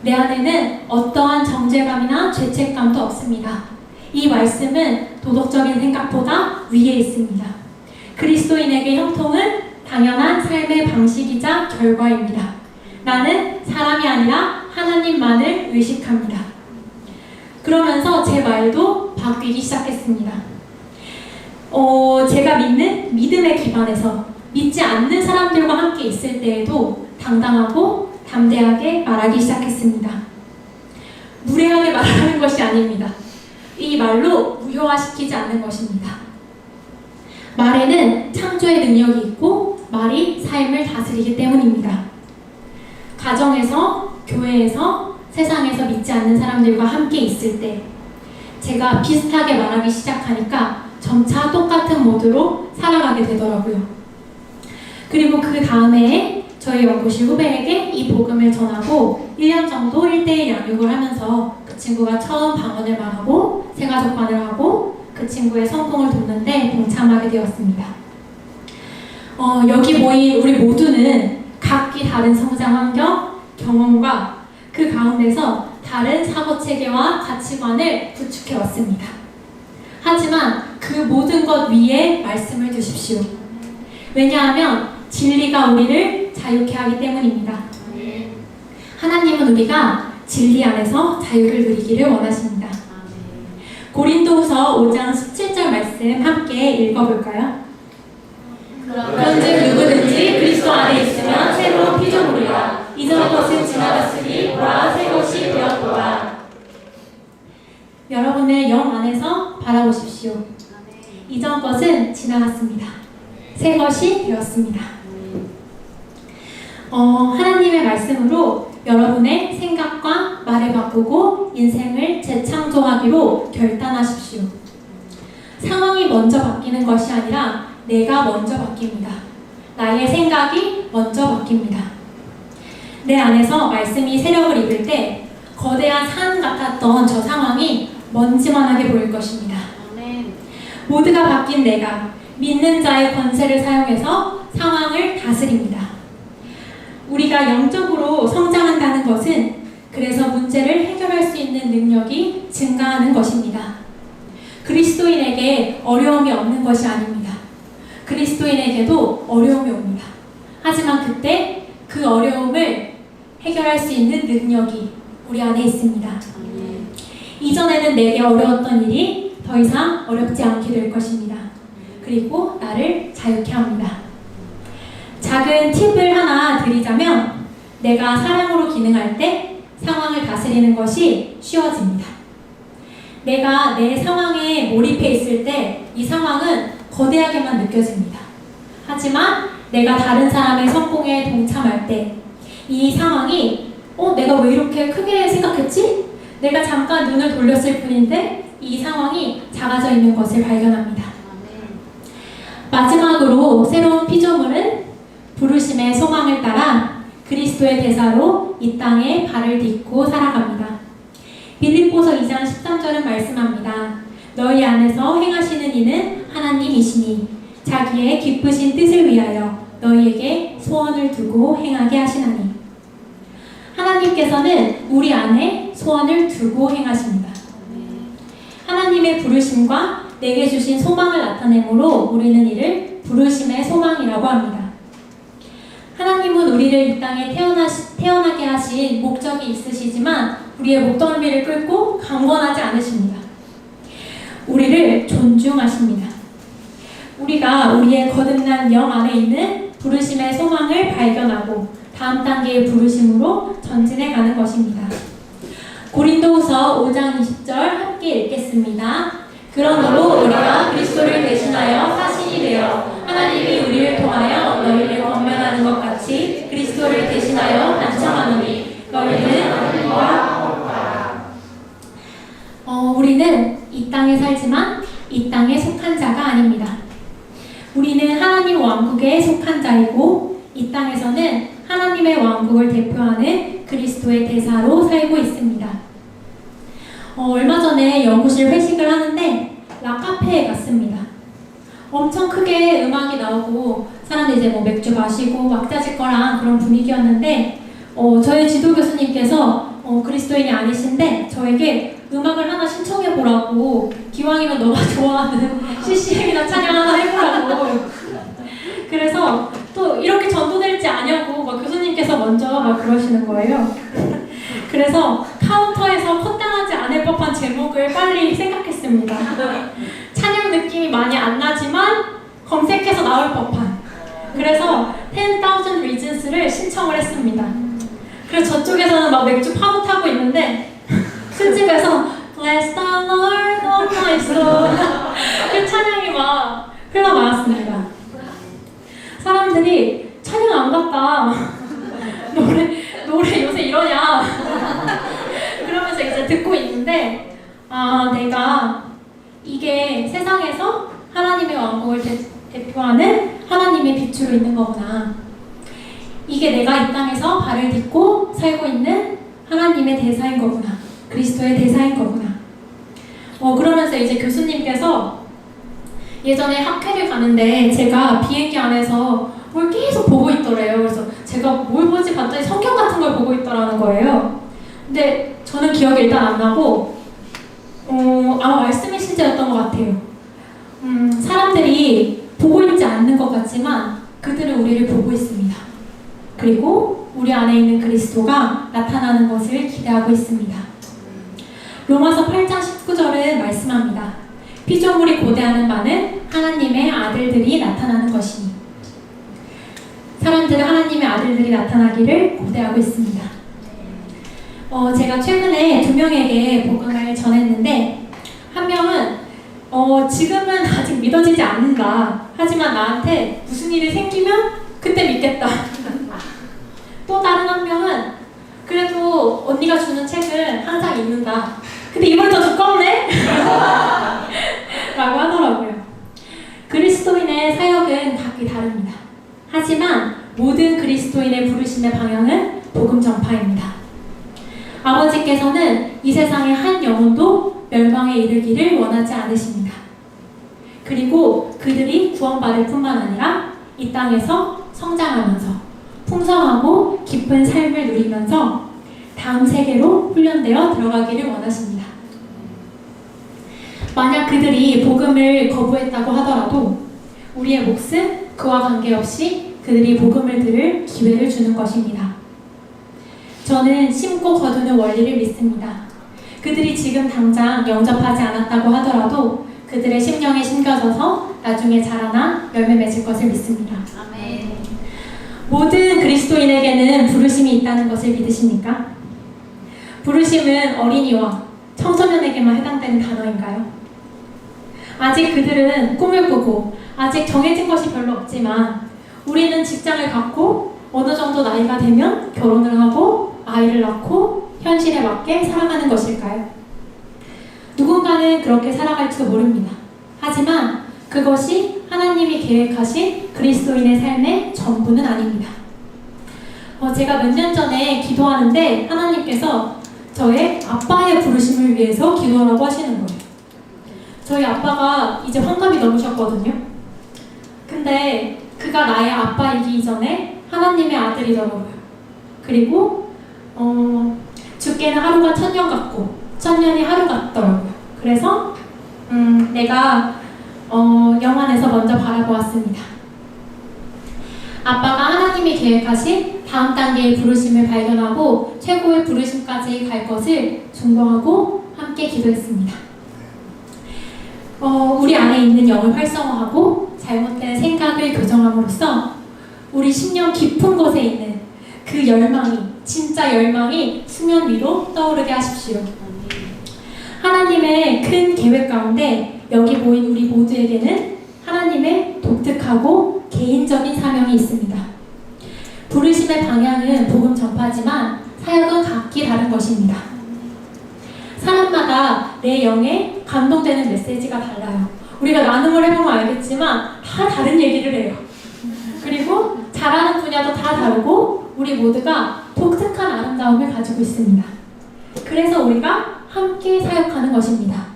내 안에는 어떠한 정죄감이나 죄책감도 없습니다. 이 말씀은 도덕적인 생각보다 위에 있습니다. 그리스도인에게 형통은 당연한 삶의 방식이자 결과입니다. 나는 사람이 아니라 하나님만을 의식합니다. 그러면서 제 말도 바뀌기 시작했습니다. 제가 믿는 믿음에 기반해서 믿지 않는 사람들과 함께 있을 때에도 당당하고 담대하게 말하기 시작했습니다. 무례하게 말하는 것이 아닙니다. 이 말로 무효화시키지 않는 것입니다. 말에는 창조의 능력이 있고 말이 삶을 다스리기 때문입니다. 가정에서, 교회에서, 세상에서 믿지 않는 사람들과 함께 있을 때 제가 비슷하게 말하기 시작하니까 점차 똑같은 모드로 살아가게 되더라고요. 그리고 그 다음에 저희 연구실 후배에게 이 복음을 전하고 1년 정도 1대1 양육을 하면서 그 친구가 처음 방언을 말하고 세가족반을 하고 그 친구의 성공을 돕는데 동참하게 되었습니다. 여기 모인 우리 모두는 각기 다른 성장 환경, 경험과 그 가운데서 다른 사고체계와 가치관을 구축해 왔습니다. 하지만 그 모든 것 위에 말씀을 두십시오. 왜냐하면 진리가 우리를 자유케 하기 때문입니다. 하나님은 우리가 진리 안에서 자유를 누리기를 원하십니다. 고린도후서 5장 17절 말씀 함께 읽어볼까요? 그런즉 누구든지 그리스도 안에 있으면 새로운 피조물이라 이전 것은 지나갔으니 보라 새 것이 되었도다. 여러분의 영 안에서 바라보십시오. 이전 것은 지나갔습니다. 새 것이 되었습니다. 하나님의 말씀으로 여러분의 생각과 말을 바꾸고 인생을 재창조하기로 결단하십시오. 상황이 먼저 바뀌는 것이 아니라 내가 먼저 바뀝니다. 나의 생각이 먼저 바뀝니다. 내 안에서 말씀이 세력을 입을 때 거대한 산 같았던 저 상황이 먼지만하게 보일 것입니다. 아멘. 모두가 바뀐 내가 믿는 자의 권세를 사용해서 상황을 다스립니다. 우리가 영적으로 성장한다는 것은 그래서 문제를 해결할 수 있는 능력이 증가하는 것입니다. 그리스도인에게 어려움이 없는 것이 아닙니다. 그리스도인에게도 어려움이 옵니다. 하지만 그때 그 어려움을 해결할 수 있는 능력이 우리 안에 있습니다. 아멘. 이전에는 내게 어려웠던 일이 더 이상 어렵지 않게 될 것입니다. 그리고 나를 자유케 합니다. 작은 팁을 하나 드리자면 내가 사랑으로 기능할 때 상황을 다스리는 것이 쉬워집니다. 내가 내 상황에 몰입해 있을 때 이 상황은 거대하게만 느껴집니다. 하지만 내가 다른 사람의 성공에 동참할 때 이 상황이 내가 왜 이렇게 크게 생각했지? 내가 잠깐 눈을 돌렸을 뿐인데 이 상황이 작아져 있는 것을 발견합니다. 마지막으로 새로운 피조물은 부르심의 소망을 따라 그리스도의 대사로 이 땅에 발을 딛고 살아갑니다. 빌립보서 2장 13절은 말씀합니다. 너희 안에서 행하시는 이는 하나님이시니 자기의 기쁘신 뜻을 위하여 너희에게 소원을 두고 행하게 하시나니. 하나님께서는 우리 안에 소원을 두고 행하십니다. 하나님의 부르심과 내게 주신 소망을 나타내므로 우리는 이를 부르심의 소망이라고 합니다. 하나님은 우리를 이 땅에 태어나게 하신 목적이 있으시지만 우리의 목덜미를 끌고 강권하지 않으십니다. 우리를 존중하십니다. 우리가 우리의 거듭난 영 안에 있는 부르심의 소망을 발견하고 다음 단계의 부르심으로 전진해 가는 것입니다. 고린도후서 5장 20절 함께 읽겠습니다. 그러므로 우리가 그리스도를 대신하여 사신이 되어 하나님이 우리를 통하여 너희를 권면하는 것 같이 그리스도를 대신하여 단청하노니 너희는 하나님과 우리는 이 땅에 살지만 이 땅에 속한 자가 아닙니다. 우리는 하나님 왕국에 속한 자이고 이 땅에서는 하나님의 왕국을 대표하는 그리스도의 대사로 살고 있습니다. 얼마 전에 연구실 회식을 하는데 락카페에 갔습니다. 엄청 크게 음악이 나오고 사람들이 이제 뭐 맥주 마시고 왁자지껄한 그런 분위기였는데 저희 지도 교수님께서 그리스도인이 아니신데 저에게 음악을 하나 신청해 보라고 기왕이면 너가 좋아하는 CCM이나 찬양 하나 해보라고 그래서 또 이렇게 전도될지 아냐고 막 교수님께서 먼저 막 그러시는 거예요. 그래서 카운터에서 컷당하지 않을 법한 제목을 빨리 생각했습니다. 찬양 느낌이 많이 안 나지만 검색해서 나올 법한. 그래서 10,000 Reasons를 신청을 했습니다. 그래서 저쪽에서는 막 맥주 파묻하고 있는데 술집에서 Bless the Lord, oh my soul 그 찬양이 막 흘러나왔습니다. 사람들이 찬양 안 같다 노래 요새 이러냐 그러면서 이제 듣고 있는데 내가 이게 세상에서 하나님의 왕국을 대표하는 하나님의 빛으로 있는 거구나. 이게 내가 이 땅에서 발을 딛고 살고 있는 하나님의 대사인 거구나. 그리스도의 대사인 거구나. 그러면서 이제 교수님께서 예전에 학회를 가는데 제가 비행기 안에서 뭘 계속 보고 있더래요. 그래서 제가 뭘 보지 봤더니 성경 같은 걸 보고 있더라는 거예요. 근데 저는 기억이 일단 안 나고 아마 말씀의 신자였던 것 같아요. 사람들이 보고 있지 않는 것 같지만 그들은 우리를 보고 있습니다. 그리고 우리 안에 있는 그리스도가 나타나는 것을 기대하고 있습니다. 로마서 8장 19절은 말씀합니다. 피조물이 고대하는 바는 하나님의 아들들이 나타나는 것이니. 사람들은 하나님의 아들들이 나타나기를 고대하고 있습니다. 제가 최근에 2명에게 복음을 전했는데 한 명은 지금은 아직 믿어지지 않는다. 하지만 나한테 무슨 일이 생기면 그때 믿겠다. 또 다른 한 명은 그래도 언니가 주는 책은 항상 읽는다. 근데 이번에 더 두껍네? 라고 하더라고요. 그리스도인의 사역은 각기 다릅니다. 하지만 모든 그리스도인의 부르심의 방향은 복음 전파입니다. 아버지께서는 이 세상의 한 영혼도 멸망에 이르기를 원하지 않으십니다. 그리고 그들이 구원받을 뿐만 아니라 이 땅에서 성장하면서 풍성하고 깊은 삶을 누리면서 다음 세계로 훈련되어 들어가기를 원하십니다. 만약 그들이 복음을 거부했다고 하더라도 우리의 몫은 그와 관계없이 그들이 복음을 들을 기회를 주는 것입니다. 저는 심고 거두는 원리를 믿습니다. 그들이 지금 당장 영접하지 않았다고 하더라도 그들의 심령에 심겨져서 나중에 자라나 열매 맺을 것을 믿습니다. 아멘. 모든 그리스도인에게는 부르심이 있다는 것을 믿으십니까? 부르심은 어린이와 청소년에게만 해당되는 단어인가요? 아직 그들은 꿈을 꾸고 아직 정해진 것이 별로 없지만 우리는 직장을 갖고 어느 정도 나이가 되면 결혼을 하고 아이를 낳고 현실에 맞게 살아가는 것일까요? 누군가는 그렇게 살아갈지도 모릅니다. 하지만 그것이 하나님이 계획하신 그리스도인의 삶의 전부는 아닙니다. 제가 몇 년 전에 기도하는데 하나님께서 저의 아빠의 부르심을 위해서 기도하라고 하시는 거예요. 저희 아빠가 이제 환갑이 넘으셨거든요. 근데 그가 나의 아빠이기 전에 하나님의 아들이더라고요. 그리고 죽게는 하루가 1000년 같고 1000년이 하루 같더라고요. 그래서 내가 영안에서 먼저 바라보았습니다. 아빠가 하나님이 계획하신 다음 단계의 부르심을 발견하고 최고의 부르심까지 갈 것을 존경하고 함께 기도했습니다. 우리 안에 있는 영을 활성화하고 잘못된 생각을 교정함으로써 우리 심령 깊은 곳에 있는 그 열망이, 진짜 열망이 수면 위로 떠오르게 하십시오. 하나님의 큰 계획 가운데 여기 모인 우리 모두에게는 하나님의 독특하고 개인적인 사명이 있습니다. 부르심의 방향은 복음 전파지만 사역은 각기 다른 것입니다. 사람마다 내 영에 감동되는 메시지가 달라요. 우리가 나눔을 해보면 알겠지만 다 다른 얘기를 해요. 그리고 잘하는 분야도 다 다르고 우리 모두가 독특한 아름다움을 가지고 있습니다. 그래서 우리가 함께 사역하는 것입니다.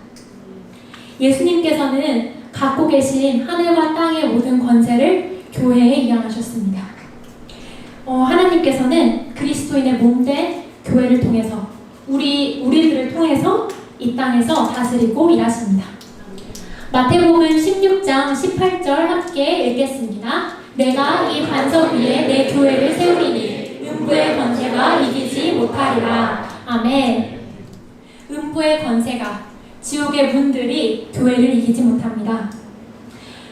예수님께서는 갖고 계신 하늘과 땅의 모든 권세를 교회에 이양하셨습니다. 하나님께서는 그리스도인의 몸된 교회를 통해서 우리들을 통해서 이 땅에서 다스리고 일하십니다. 마태복음 16장 18절 함께 읽겠습니다. 내가 이 반석 위에 내 교회를 세우리니 음부의 권세가 이기지 못하리라. 아멘. 음부의 권세가, 지옥의 문들이 교회를 이기지 못합니다.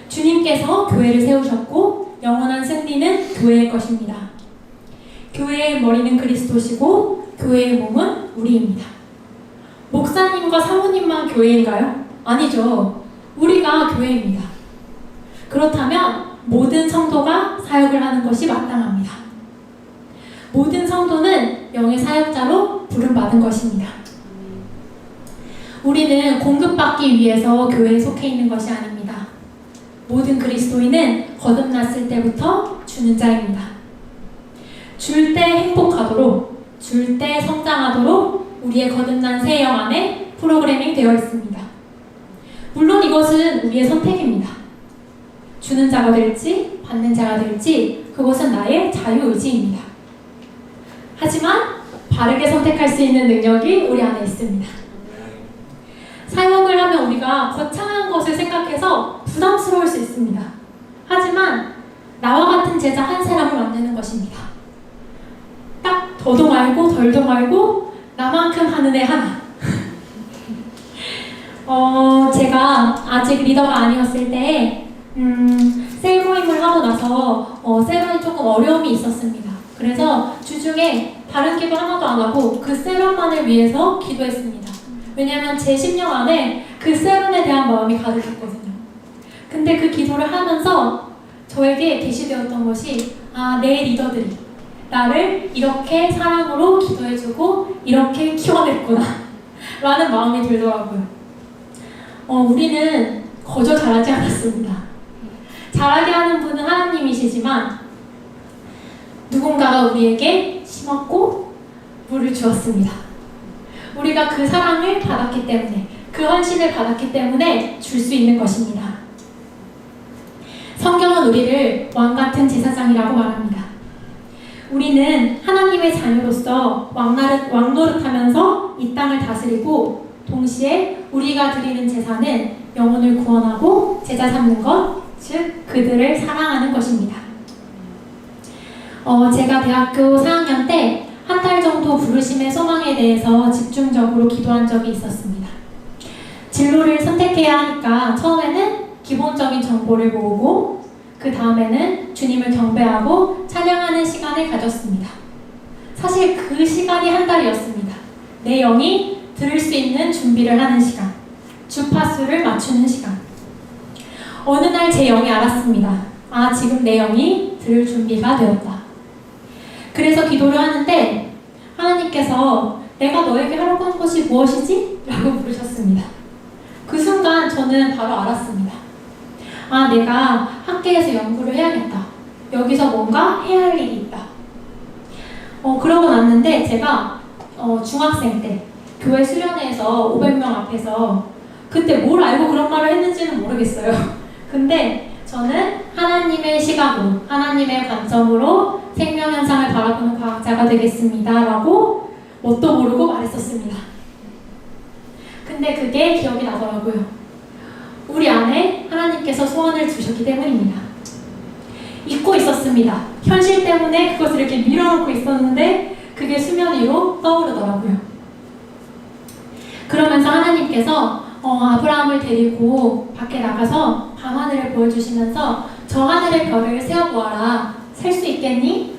주님께서 교회를 세우셨고 영원한 승리는 교회의 것입니다. 교회의 머리는 그리스도시고 교회의 몸은 우리입니다. 목사님과 사모님만 교회인가요? 아니죠. 우리가 교회입니다. 그렇다면 모든 성도가 사역을 하는 것이 마땅합니다. 모든 성도는 영의 사역자로 부름받은 것입니다. 우리는 공급받기 위해서 교회에 속해 있는 것이 아닙니다. 모든 그리스도인은 거듭났을 때부터 주는 자입니다. 줄 때 행복하도록, 줄 때 성장하도록 우리의 거듭난 새 영 안에 프로그래밍 되어 있습니다. 물론 이것은 우리의 선택입니다. 주는 자가 될지 받는 자가 될지 그것은 나의 자유의지입니다. 하지만 바르게 선택할 수 있는 능력이 우리 안에 있습니다. 사역을 하면 우리가 거창한 것을 생각해서 부담스러울 수 있습니다. 하지만 나와 같은 제자 한 사람을 만드는 것입니다. 딱 더도 말고 덜도 말고 나만큼 하는 애 하나. 제가 아직 리더가 아니었을 때 셀 모임을 하고 나서 셀원이 조금 어려움이 있었습니다. 그래서 주중에 다른 기도 하나도 안 하고 그 셀원만을 위해서 기도했습니다. 왜냐하면 제 심령 안에 그 셀원에 대한 마음이 가득했거든요. 근데 그 기도를 하면서 저에게 계시되었던 것이 내 리더들이 나를 이렇게 사랑으로 기도해주고 이렇게 키워냈구나 라는 마음이 들더라고요. 우리는 거저 잘하지 않았습니다. 잘하게 하는 분은 하나님이시지만 누군가가 우리에게 심었고 물을 주었습니다. 우리가 그 사랑을 받았기 때문에, 그 헌신을 받았기 때문에 줄 수 있는 것입니다. 성경은 우리를 왕같은 제사장이라고 말합니다. 우리는 하나님의 자녀로서 왕노릇하면서 이 땅을 다스리고, 동시에 우리가 드리는 제사는 영혼을 구원하고 제자 삼는 것, 즉 그들을 사랑하는 것입니다. 제가 대학교 4학년 때 한 달 정도 부르심의 소망에 대해서 집중적으로 기도한 적이 있었습니다. 진로를 선택해야 하니까 처음에는 기본적인 정보를 모으고 그 다음에는 주님을 경배하고 찬양하는 시간을 가졌습니다. 사실 그 시간이 한 달이었습니다. 내 영이 들을 수 있는 준비를 하는 시간, 주파수를 맞추는 시간. 어느 날 제 영이 알았습니다. 지금 내 영이 들을 준비가 되었다. 그래서 기도를 하는데 하나님께서 내가 너에게 하라고 한 것이 무엇이지? 라고 물으셨습니다. 그 순간 저는 바로 알았습니다. 내가 학계에서 연구를 해야겠다. 여기서 뭔가 해야 할 일이 있다. 그러고 났는데 제가 중학생 때 교회 수련회에서 500명 앞에서 그때 뭘 알고 그런 말을 했는지는 모르겠어요. 근데 저는 하나님의 시각으로, 하나님의 관점으로 생명 현상을 바라보는 과학자가 되겠습니다 라고 뭣도 모르고 말했었습니다. 근데 그게 기억이 나더라고요. 우리 안에 하나님께서 소원을 주셨기 때문입니다. 잊고 있었습니다. 현실 때문에 그것을 이렇게 밀어놓고 있었는데 그게 수면 위로 떠오르더라고요. 그러면서 하나님께서 아브라함을 데리고 밖에 나가서 밤하늘을 보여주시면서 저 하늘의 별을 세어보아라. 셀 수 있겠니?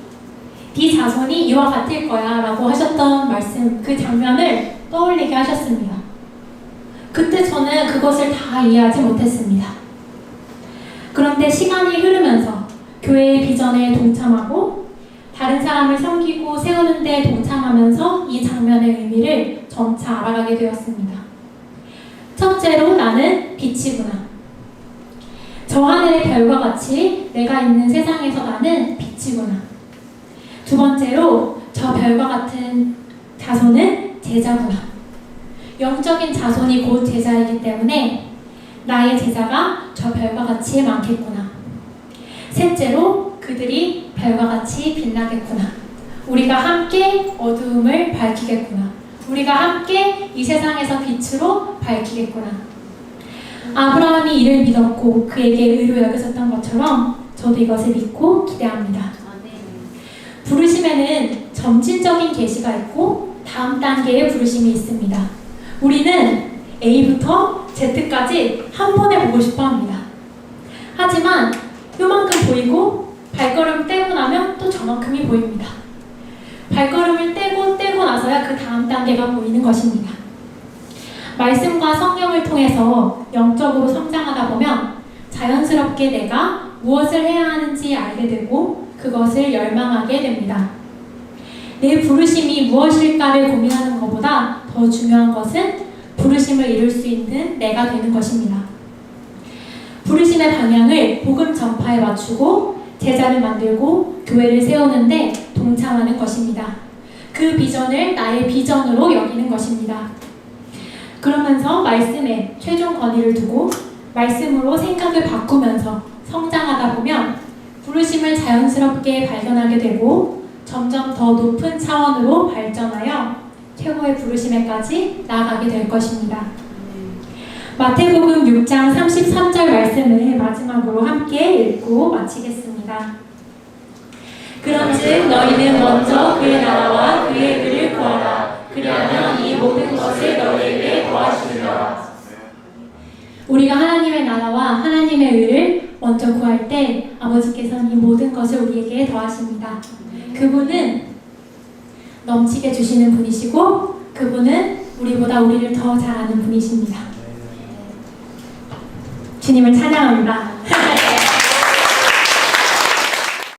네 자손이 이와 같을 거야 라고 하셨던 말씀, 그 장면을 떠올리게 하셨습니다. 그때 저는 그것을 다 이해하지 못했습니다. 그런데 시간이 흐르면서 교회의 비전에 동참하고 다른 사람을 섬기고 세우는 데 동참하면서 이 장면의 의미를 점차 알아가게 되었습니다. 첫째로 나는 빛이구나. 저 하늘의 별과 같이 내가 있는 세상에서 나는 빛이구나. 두 번째로 저 별과 같은 자손은 제자구나. 영적인 자손이 곧 제자이기 때문에 나의 제자가 저 별과 같이 많겠구나. 셋째로 그들이 별과 같이 빛나겠구나. 우리가 함께 어두움을 밝히겠구나. 우리가 함께 이 세상에서 빛으로 밝히겠구나. 아브라함이 이를 믿었고 그에게 의로 여겨졌던 것처럼 저도 이것을 믿고 기대합니다. 부르심에는 점진적인 계시가 있고 다음 단계의 부르심이 있습니다. 우리는 A부터 Z까지 한 번에 보고 싶어 합니다. 하지만 요만큼 보이고 발걸음 떼고 나면 또 저만큼이 보입니다. 발걸음을 떼고 나서야 그 다음 단계가 보이는 것입니다. 말씀과 성령을 통해서 영적으로 성장하다 보면 자연스럽게 내가 무엇을 해야 하는지 알게 되고 그것을 열망하게 됩니다. 내 부르심이 무엇일까를 고민하는 것보다 더 중요한 것은 부르심을 이룰 수 있는 내가 되는 것입니다. 부르심의 방향을 복음 전파에 맞추고 제자를 만들고 교회를 세우는데 동참하는 것입니다. 그 비전을 나의 비전으로 여기는 것입니다. 그러면서 말씀에 최종 권위를 두고 말씀으로 생각을 바꾸면서 성장하다 보면 부르심을 자연스럽게 발견하게 되고 점점 더 높은 차원으로 발전하여 최고의 부르심에까지 나아가게 될 것입니다. 마태복음 6장 33절 말씀을 마지막으로 함께 읽고 마치겠습니다. 그런즉 너희는 먼저 그의 나라와 그의 의를 구하라. 그리하면 이 모든 것을 너희에게 더하시리라. 우리가 하나님의 나라와 하나님의 의를 먼저 구할 때 아버지께서는 이 모든 것을 우리에게 더하십니다. 그분은 넘치게 주시는 분이시고 그분은 우리보다 우리를 더 잘 아는 분이십니다. 주님을 찬양합니다.